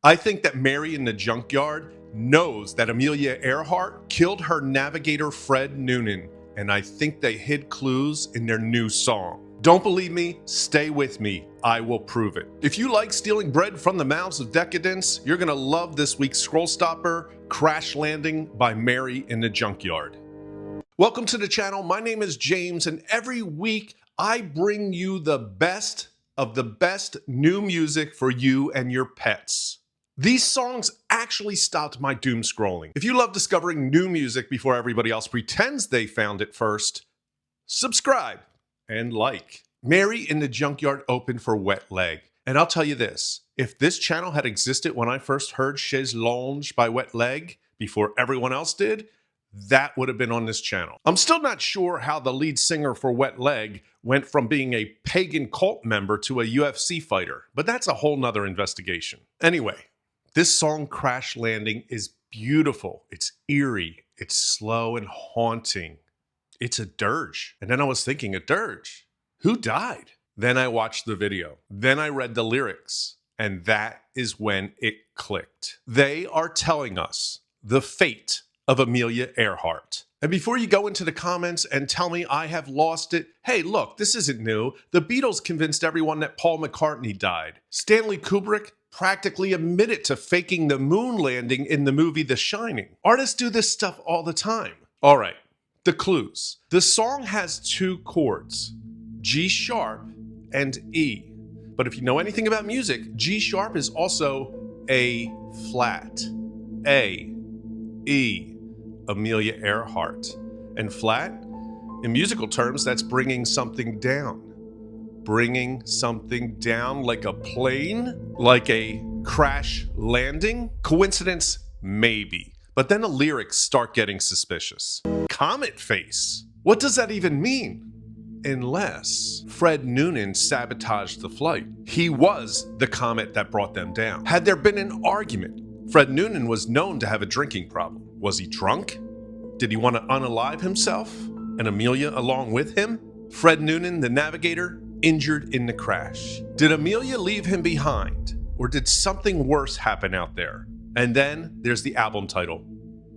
I think that Mary in the Junkyard knows that Amelia Earhart killed her navigator Fred Noonan, and I think they hid clues in their new song. Don't believe me? Stay with me. I will prove it. If you like stealing bread from the mouths of decadence, you're gonna love this week's scroll stopper, Crash Landing by Mary in the Junkyard. Welcome to the channel. My name is James, and every week I bring you the best of the best new music for you and your pets. These songs actually stopped my doom scrolling. If you love discovering new music before everybody else pretends they found it first, subscribe and like. Mary in the Junkyard opened for Wet Leg. And I'll tell you this, if this channel had existed when I first heard Chaise Longue by Wet Leg before everyone else did, that would have been on this channel. I'm still not sure how the lead singer for Wet Leg went from being a pagan cult member to a UFC fighter, but that's a whole nother investigation. Anyway, this song, Crash Landing, is beautiful. It's eerie. It's slow and haunting. It's a dirge. And then I was thinking, a dirge? Who died? Then I watched the video. Then I read the lyrics. And that is when it clicked. They are telling us the fate of Amelia Earhart. And before you go into the comments and tell me I have lost it, hey, look, this isn't new. The Beatles convinced everyone that Paul McCartney died. Stanley Kubrick practically admitted to faking the moon landing in the movie The Shining. Artists do this stuff all the time. All right, the clues. The song has two chords, G sharp and E. But if you know anything about music, G sharp is also A flat. A, E, Amelia Earhart. And flat, in musical terms, that's bringing something down. Bringing something down like a plane, like a crash landing. Coincidence? Maybe. But then the lyrics start getting suspicious. Comet face. What does that even mean? Unless Fred Noonan sabotaged the flight. He was the comet that brought them down. Had there been an argument, Fred Noonan was known to have a drinking problem. Was he drunk? Did he want to unalive himself? And Amelia along with him? Fred Noonan, the navigator, injured in the crash. Did Amelia leave him behind? Or did something worse happen out there? And then there's the album title,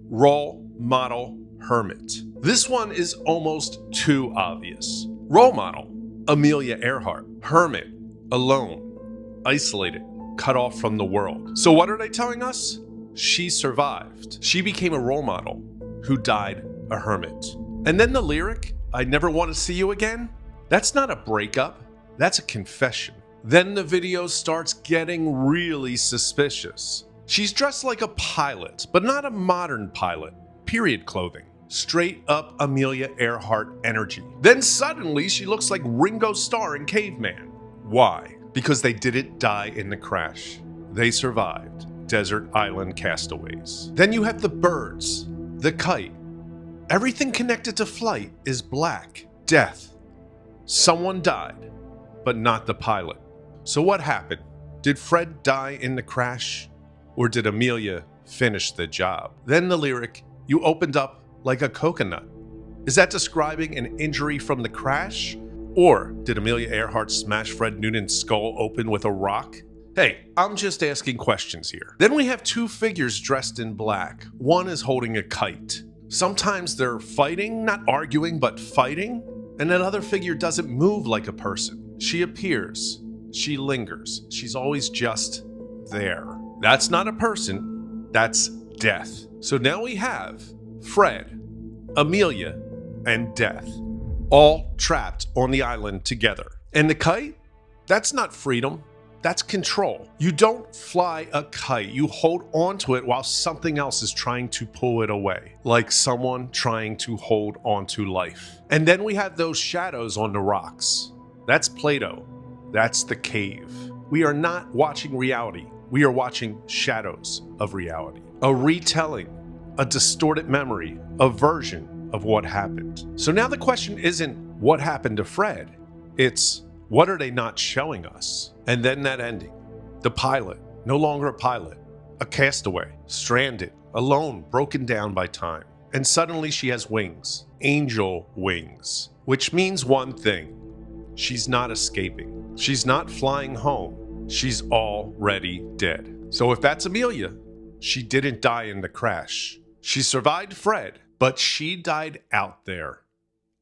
Role Model Hermit. This one is almost too obvious. Role model, Amelia Earhart. Hermit, alone, isolated, cut off from the world. So what are they telling us? She survived. She became a role model who died a hermit. And then the lyric, I never want to see you again. That's not a breakup, that's a confession. Then the video starts getting really suspicious. She's dressed like a pilot, but not a modern pilot. Period clothing. Straight up Amelia Earhart energy. Then suddenly she looks like Ringo Starr in Caveman. Why? Because they didn't die in the crash. They survived. Desert island castaways. Then you have the birds, the kite. Everything connected to flight is black. Death. Someone died, but not the pilot. So what happened? Did Fred die in the crash? Or did Amelia finish the job? Then the lyric, you opened up like a coconut. Is that describing an injury from the crash? Or did Amelia Earhart smash Fred Noonan's skull open with a rock? Hey, I'm just asking questions here. Then we have two figures dressed in black. One is holding a kite. Sometimes they're fighting, not arguing, but fighting. And that other figure doesn't move like a person. She appears. She lingers. She's always just there. That's not a person. That's death. So now we have Fred, Amelia, and death, all trapped on the island together. And the kite? That's not freedom. That's control. You don't fly a kite. You hold onto it while something else is trying to pull it away, like someone trying to hold onto life. And then we have those shadows on the rocks. That's Plato. That's the cave. We are not watching reality. We are watching shadows of reality. A retelling, a distorted memory, a version of what happened. So now the question isn't what happened to Fred. It's what are they not showing us? And then that ending. The pilot, no longer a pilot, a castaway, stranded, alone, broken down by time. And suddenly she has wings, angel wings, which means one thing. She's not escaping. She's not flying home. She's already dead. So if that's Amelia, she didn't die in the crash. She survived Fred, but she died out there,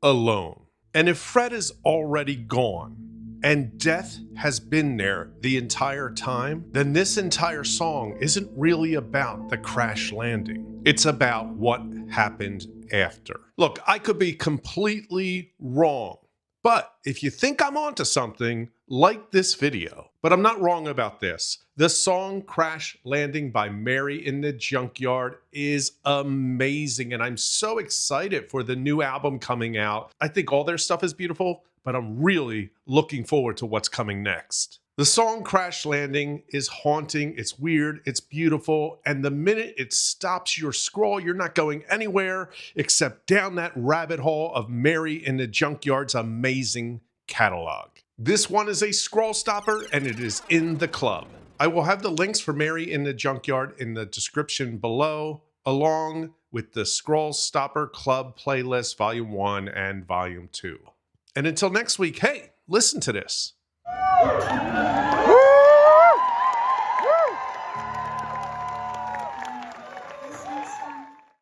alone. And if Fred is already gone, and death has been there the entire time, then this entire song isn't really about the crash landing. It's about what happened after. Look, I could be completely wrong, but if you think I'm onto something, like this video. But I'm not wrong about this. The song Crash Landing by Mary in the Junkyard is amazing, and I'm so excited for the new album coming out. I think all their stuff is beautiful, but I'm really looking forward to what's coming next. The song Crash Landing is haunting, it's weird, it's beautiful, and the minute it stops your scroll, you're not going anywhere except down that rabbit hole of Mary in the Junkyard's amazing catalog. This one is a scroll stopper, and it is in the club. I will have the links for Mary in the Junkyard in the description below, along with the Scroll Stopper Club playlist, Volume 1 and Volume 2. And until next week, hey, listen to this.